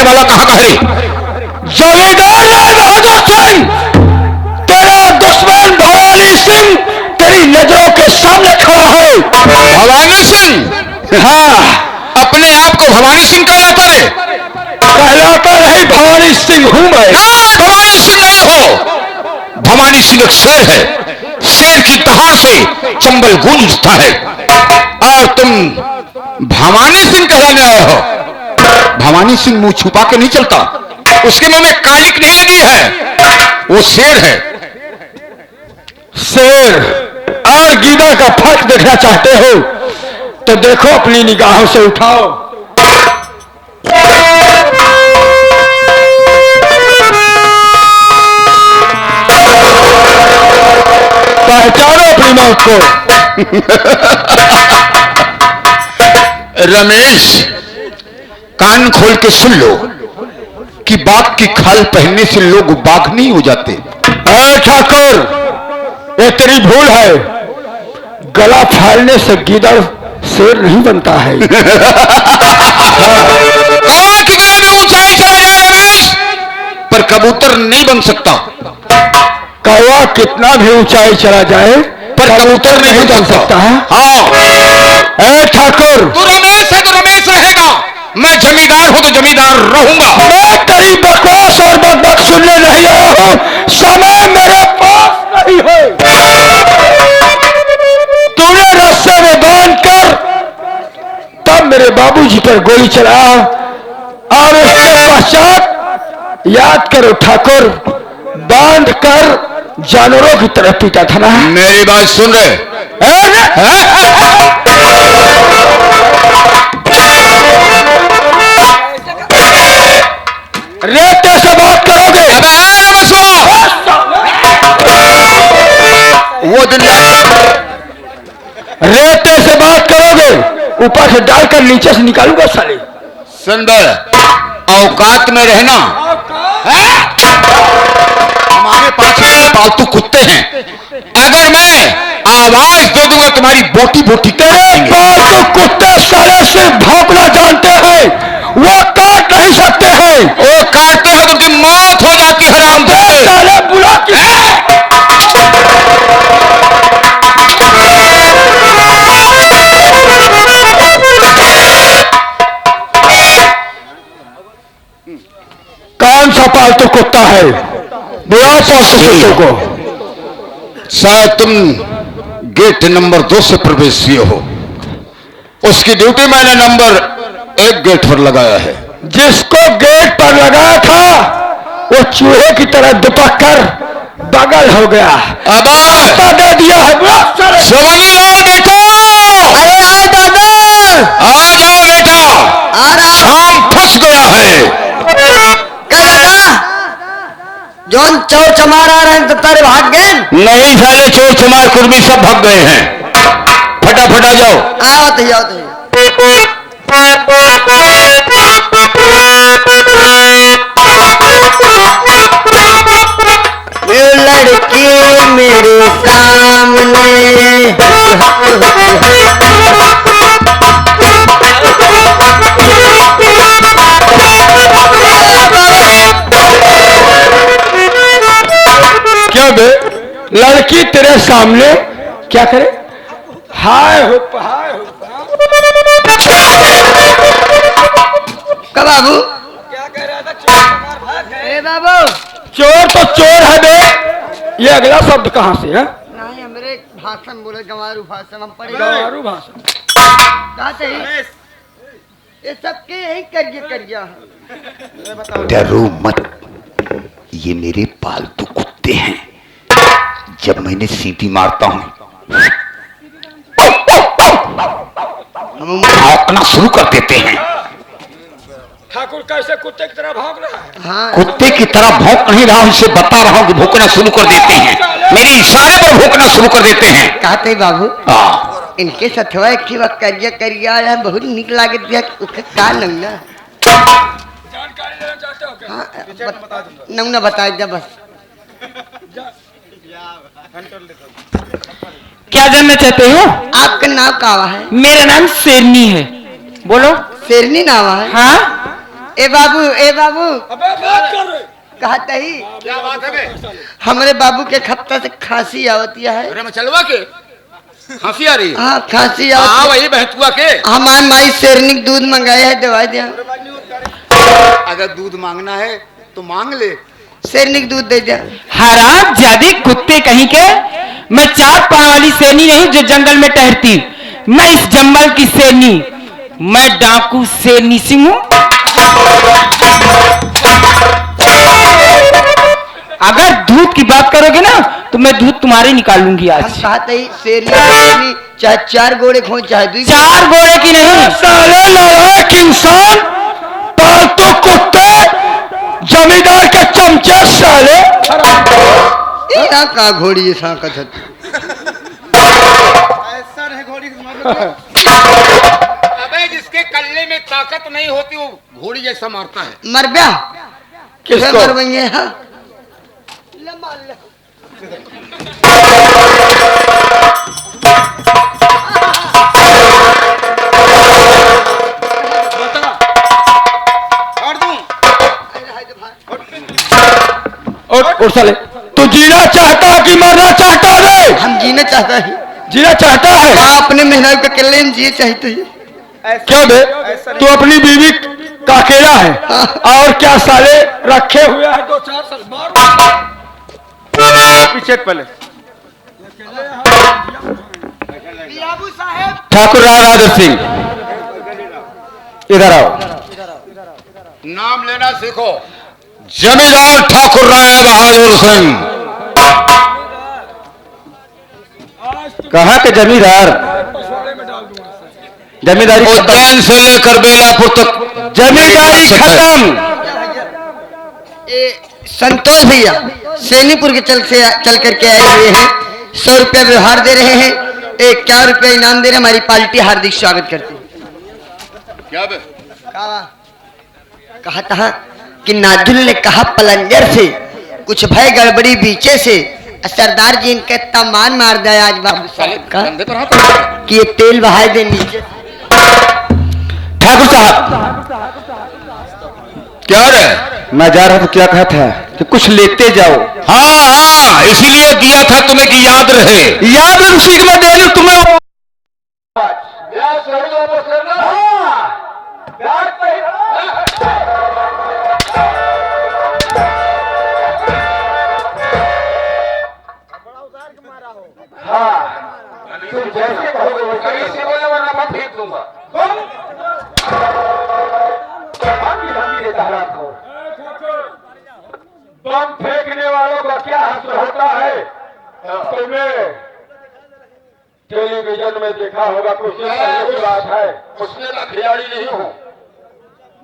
रहने वाला कहां का है? जमींदार लाल बहादुर सिंह, तेरा दुश्मन भवानी सिंह तेरी नजरों के सामने खड़ा है। भवानी सिंह? हाँ, अपने आप को भवानी सिंह कहलाता है? कहलाता नहीं, भवानी सिंह हूं मैं। भवानी सिंह नहीं हो, भवानी सिंह एक शेर है। शेर की दहाड़ से चंबल गूंज उठता है और तुम भवानी सिंह कहलाने आए हो। भवानी सिंह मुंह छुपा के नहीं चलता, उसके मुंह में कालिक नहीं लगी है, वो शेर है। शेर और गीदड़ का फर्क देखना चाहते हो तो देखो, अपनी निगाहों से उठाओ। पहचानो अपनी मौत को। रमेश, कान खोल के सुन लो कि बाघ की खाल पहनने से लोग बाघ नहीं हो जाते। अरे ठाकुर, ये तेरी भूल है। गला फाड़ने से गीदड़ शेर नहीं बनता है। कौवा कितना भी ऊंचाई चला जाए रमेश, पर कबूतर नहीं बन सकता। कौवा कितना भी ऊंचाई चला जाए पर कबूतर नहीं बन सकता है। हाँ। ए ठाकुर, तू रमेश है तो रमेश रहेगा, मैं जमींदार हूं तो जमींदार रहूंगा। मैं तेरी बकवास और बकबक सुनने नहीं आया हूं, समय मेरे पास नहीं है। तूने रस्से में बांध कर तब मेरे बाबूजी पर गोली चला और उसके पश्चात याद करो ठाकुर, बांध कर जानवरों की तरफ पीटा था ना। मेरी बात सुन रहे? रेते से बात करोगे? वो दिन रेते से बात करोगे, ऊपर से डालकर नीचे से निकालूंगा साले। सुन बे, औकात में रहना। हमारे पास पालतू कुत्ते हैं, अगर मैं आवाज दे दूंगा तुम्हारी बोटी बोटी तेरे पालतू कुत्ते साले सिर्फ भौंकना जानते हैं, वो काट नहीं सकते हैं। वो काटते हैं तो उनकी मौत हो जाती है। हराम साले बुला के कौन सा पालतू कुत्ता है? बुलाओ पालतू कुत्ते को। शायद तुम गेट नंबर 2 से प्रवेश किए हो, उसकी ड्यूटी मैंने नंबर 1 गेट पर लगाया है। जिसको गेट पर लगाया था वो चूहे की तरह दुपक कर बगल हो गया। अब दे दिया है सोनी और बेटा। अरे आओ दादा, आ जाओ बेटा, आ रहा शाम फंस गया है। जौन चोर चमार आ रहे हैं तो तारे भाग गए? नहीं साले, चोर चमार कुर्मी सब भाग गए हैं। फटाफट आ जाओ। आओ तो आओ तो। ये लड़की मेरे सामने क्यों बे, लड़की तेरे सामने क्या करे? हाय हो हाय हो। का बाबू क्या कह रहा था? ए बाबू, चोर तो चोर है बे, ये अगला शब्द कहाँ से है? नहीं हमरे भाषण बोले, गंवारू भाषण हम पढ़े। गंवारू भाषण कहा से ये सबके यही करिया है। डरो मत, ये मेरे पालतू कुत्ते हैं। जब मैंने सीटी मारता हूं भौंकना शुरू कर देते हैं। ठाकुर कैसे कुत्ते की तरह भौंक रहा है? हाँ, कुत्ते की तरह भौंक नहीं रहा हूं, इसे बता रहा हूं कि भौंकना शुरू कर देते हैं। मेरे इशारे पर भौंकना शुरू कर देते हैं। कहते बाबू हाँ, इनके सथवा एक करिया आया, बहुत निक लागे दिया। का नमूना जानकारी लेना चाहते हो क्या? हाँ, नमूना बता दे बस। क्या जानना चाहते हो? आपका नाम कावा है? मेरा नाम शेरनी है। बोलो। शेरनी नाम है? हाँ, ए बाबू अबे बात कर रहे कहता ही क्या बात है बे? हमारे बाबू के खप्ता से खांसी आवती है। अरे मचलवा के खांसी आ रही है? हाँ खांसी हाँ आवती वही बहतुआ के। हमारे माई शेरनिक दूध मंगाया है, दवाई दिया। अगर दूध मांगना है तो मांग ले। शेरनिक दूध दे दिया। हराम जादी कुत्ते कहीं के। मैं 4 पांव वाली शेरनी नहीं जो जंगल में टहरती, मैं इस जंगल की शेरनी, मैं डाकू शेरनी सिंह हूं। अगर दूध की बात करोगे ना तो मैं दूध तुम्हारे निकालूंगी हम आज। कहते ही शेरनी चाहे 4 घोड़े खो चाहे 2। 4 घोड़े की नहीं। साले नालायक इंसान, पालतू कुत्ते, जमींदार के चमचे साले। यहाँ का घोड़ी है सा कथत। अबे जिसके कल्ले में ताकत नहीं होती वो घोड़ी जैसा मारता है। मर ब्या किसको? मर भैया हाँ। उठ साले, तू जीना चाहता है कि मरना चाहता है? हम जीना चाहता है। जीना चाहता है? हाँ अपने मेहनत के कल्ले में जिए चाहते हैं। क्यों बे? तू अपनी बीवी का अकेला है और क्या साले रखे हुए हैं 2-4 साल पीछे पहले। ठाकुर राय बहादुर सिंह इधर आओ। नाम लेना सीखो। जमींदार ठाकुर राय बहादुर सिंह। कहाँ के जमींदार? जमींदारी उज्जैन से लेकर बेलापुर तक जमींदारी खत्म। संतोष भैया सैनीपुर के चल करके आए हुए हैं। 100 रुपया व्यवहार दे रहे हैं, 1 रुपया इनाम दे रहे हैं। हमारी पार्टी हार्दिक स्वागत करती है। क्या बे? कहा था कि नाजुल ने कहा पलंजर से कुछ भय गड़बड़ी बीचे से, सरदार जी इनके तमान मार दिया आज बाबू साहब का कंधे पर हाथ रखो। कि ये तेल बहाए दे नीचे। ठाकुर साहब क्या रे? मैं जा रहा था, क्या कहा था कि कुछ लेते जाओ। हाँ इसीलिए दिया था तुम्हें कि याद रहे। याद है उसी के मैं दे दूं तुम्हें। बम फेंकने वालों का क्या हश्र होता है? तुमने टेलीविजन में देखा होगा, कुछ दिन पहले की बात है। उसने का खिलाड़ी नहीं हूँ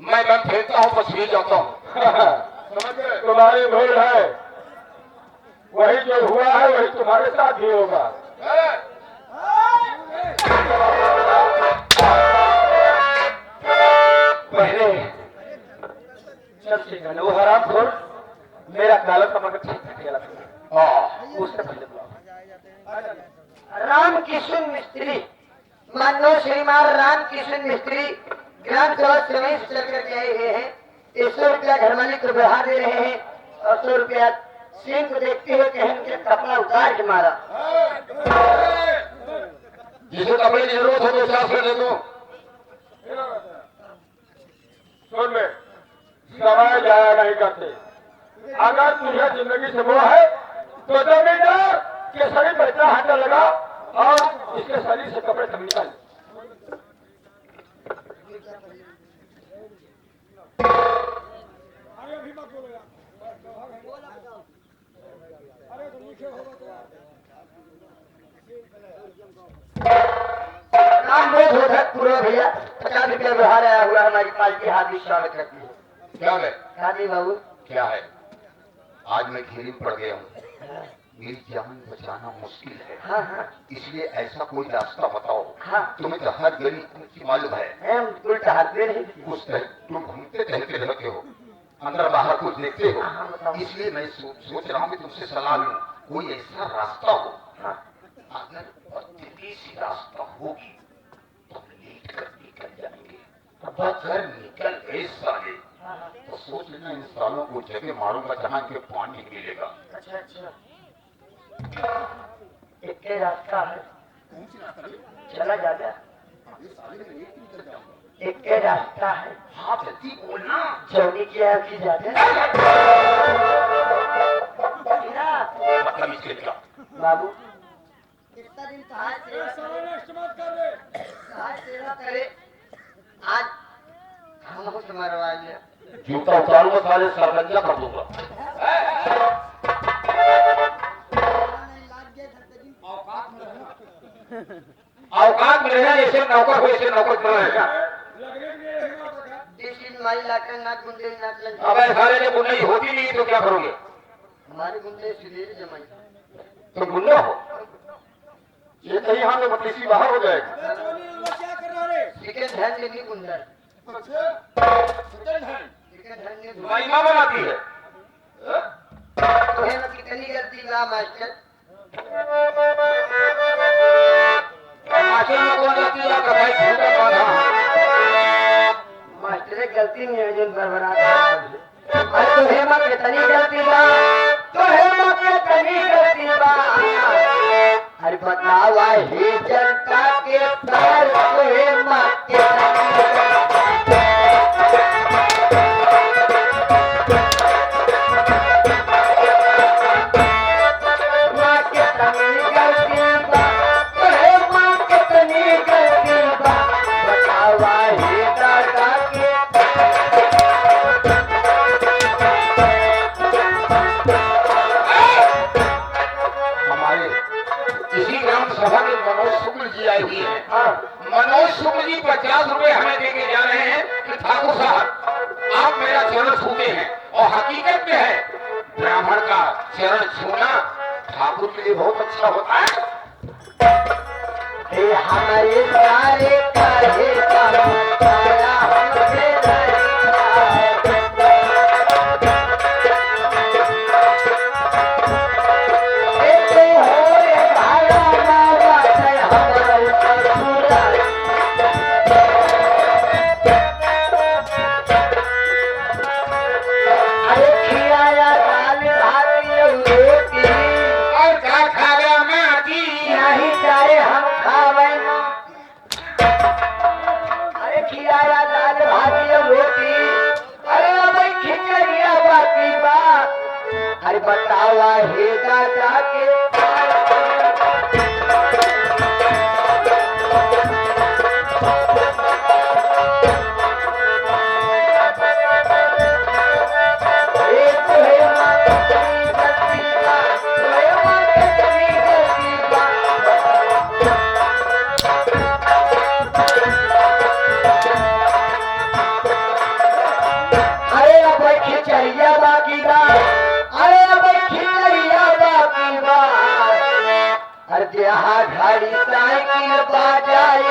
मैं फेंकता हूँ बस फिर जाता हूँ। तुम्हारी भूल है, वही जो हुआ है वही तुम्हारे साथ भी होगा। पहले चल ठीक है, वो हरामखोर मेरा काला कमर ठीक खेला उससे पहले राम किशन मिस्त्री, मानो श्रीमान राम किशन मिस्त्री ग्राम सभा समय से चल करके आए हुए हैं। 100 रुपया घर मालिक को व्यवहार दे रहे हैं और 100 रुपया सीन को देखते हुए कहें उनके कपड़ा उतार के मारा। जिसे कपड़े की जरूरत हो तो 50 दे दो। सुन में समय जाया नहीं करते। अगर तुझे जिंदगी से मोह है तो जमींदार के शरीर पर इतना हाथ लगा और इसके शरीर से कपड़े तक निकाल। नाम बहुत हो रहा पूरा भैया 50 रुपया व्यवहार आया हुआ है। हमारी पार्टी हार्दिक स्वागत करती है। क्या है? हार्दी बाबू क्या है? आज मैं घेरी में पड़ गया हूँ, मेरी जान बचाना मुश्किल है। हाँ हाँ इसलिए ऐसा कोई रास्ता बताओ। हाँ तुम्हें तो हर गली की मालूम है। हम उल्टा हाथ दे रहे थे। उस तुम घूमते टहलते रहते हो, अंदर बाहर कुछ देखते हो, हाँ, बताओ। इसलिए मैं सोच रहा हूँ कि तुमसे सलाह लूं। कोई ऐसा रास्ता हो, हाँ अगर पद्धति रास्ता होगी तो लेट कर निकल जाएंगे। अगर निकल गए साले सोच लेना इन सालों को जगह मारूंगा जहां के पानी मिलेगा। अच्छा अच्छा, एक के रास्ता है, चला जाएगा। एक के रास्ता है, हाँ जल्दी बोलना। चौनी की आखी जाते बदतमीज के क्या? बाबू कितना दिन कहाँ सेवा करे, आज हम से मरवा लिया। जूता उतारूंगा सारे सरगंजा कर दूंगा। औकात में रहना, जैसे नौकर हो ऐसे नौकर क्यों रहेगा? माई लाकर नाक गुंडे नाक लग। अब सारे जब गुंडई होती नहीं तो क्या करोगे? हमारे गुंडे सीधे जमाई। तो गुंडा हो, ये कहीं यहाँ पे बत्तीसी बाहर हो जाएगी। सेकंड हैंड नहीं गुंडा, महिमा बनाती है। तो है ना कितनी गलती ना मास्टर। मास्टर में कौन गलती है? कसाई झूठा बाधा। मास्टर गलती नहीं है जिन बरबरा। अरे तो हेमा कितनी गलती बा, तो हेमा कितनी गलती बा। अरे बतावा ही जनता के तार तो हेमा सभा में मनोज शुक्ल जी आई हुई है। मनोज शुक्ल जी 50 रुपए हमें देके जा रहे हैं कि ठाकुर साहब आप मेरा चरण छूते हैं, और हकीकत में है ब्राह्मण का चरण छूना ठाकुर के लिए बहुत अच्छा होता है। हमारे सारे काहे का सारा हमसे बतावा हे दादा के यहाँ घड़ी साइकिल बाजाए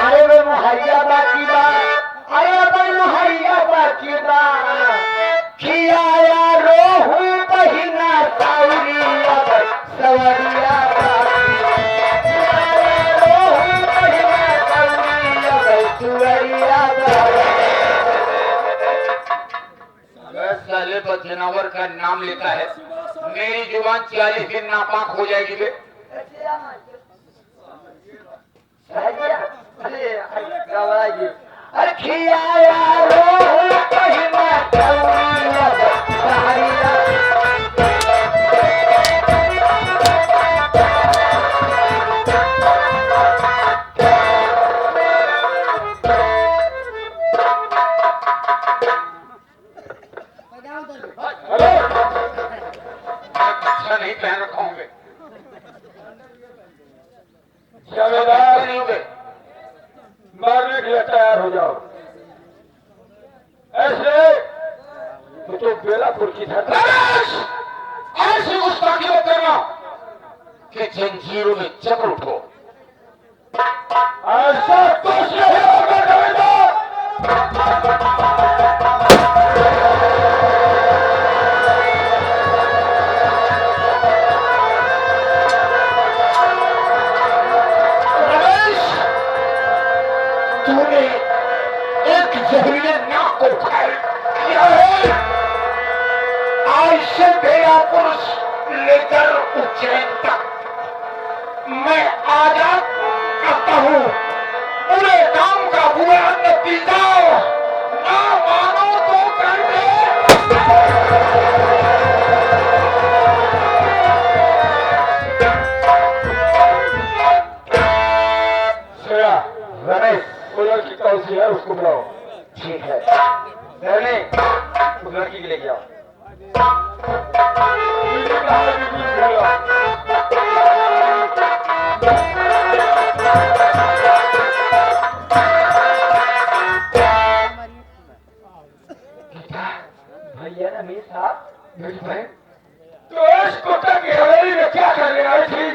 अरे वो मुहैया बाकी बा, अरे भाई मुहैया बाकी बा। खियाया रोहू पहिना साउरी सवरिया जनावर का नाम लेता है, मेरी जुबान 40 दिन नापाक हो जाएगी। बे अरे खियाया रोहू पहिना सवरिया सवरिया। नहीं पहन रखा होंगे, मारने के लिए तैयार हो जाओ। ऐसे तो बेलापुर की धरती ऐसी गुस्ताखी मत करना कि जंजीरों में चक्र उठो। ऐसा कुछ नहीं होगा। जहरीले नाक को खाए। यह है आज से बेड़ा पुरुष लेकर उज्जैन तक मैं आजाद करता हूँ। पूरे काम का बुरा नतीजा ना मानो तो कर दे। रमेश, वो लड़की कौन सी है उसको बुलाओ। ठीक है, उस लड़की के लेके आओ। भैया रमेश साहब, मेरी बहन तो इस कोटा की हवेली में क्या करने आई थी?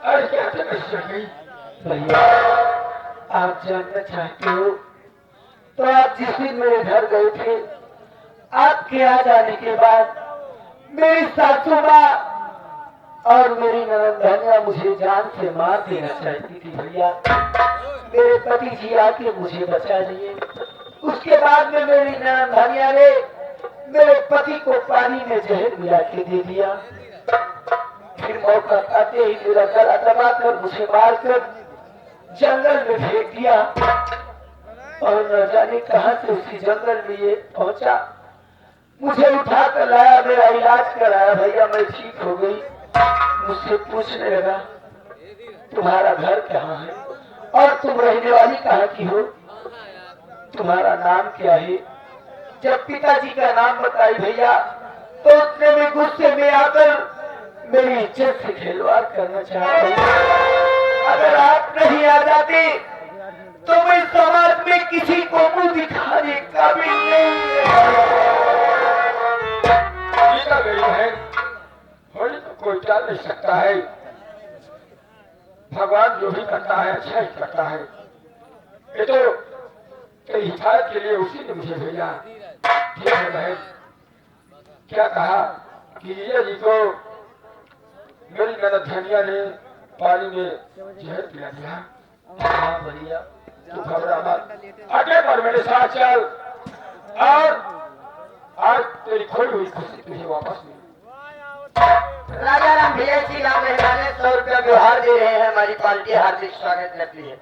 अरे क्या भैया, आप जानना चाहते हो तो आप जिस दिन मेरे घर गए थे, आपके आ जाने के बाद मेरी सासू माँ और मेरी ननद धनिया मुझे जान से मार देना चाहती थी। भैया, मेरे पति जी आके मुझे बचा लिए। उसके बाद में मेरी ननद धनिया ने मेरे पति को पानी में जहर मिला के दे दिया। फिर मौका आते ही मेरा गला दबाकर मुझे मारकर जंगल में फेंक दिया और न जाने कहां से उसी जंगल में ये पहुंचा। मुझे उठा कर लाया, मेरा इलाज कराया। भैया, मैं ठीक हो गई। मुझसे पूछने लगा तुम्हारा घर कहाँ है और तुम रहने वाली कहाँ की हो, तुम्हारा नाम क्या है? जब पिताजी का नाम बताई भैया, तो उतने में गुस्से में आकर मेरी इज्जत से खिलवाड़ करना चाहते हैं। अगर आप नहीं आ जाते तो मैं समाज में किसी को मुंह दिखाने का भी नहीं। मेरी बहन, होली तो कोई टाल नहीं सकता है। भगवान जो भी करता है अच्छा ही करता है। ये तो हिफाजत के लिए उसी ने मुझे भेजा। ठीक है बहन, क्या कहा कि ये जी को मेरी ननद धनिया ने पानी में जहर पिला दिया। हाँ भैया, तू घबरा मत, अड्डे पर मेरे साथ चल और आज तेरी खोई हुई खुशी तुझे वापस मिली। राजा राम भैया जी नाम रहने वाले 100 रुपया व्यवहार दे रहे हैं। हमारी पार्टी हार्दिक स्वागत करती है।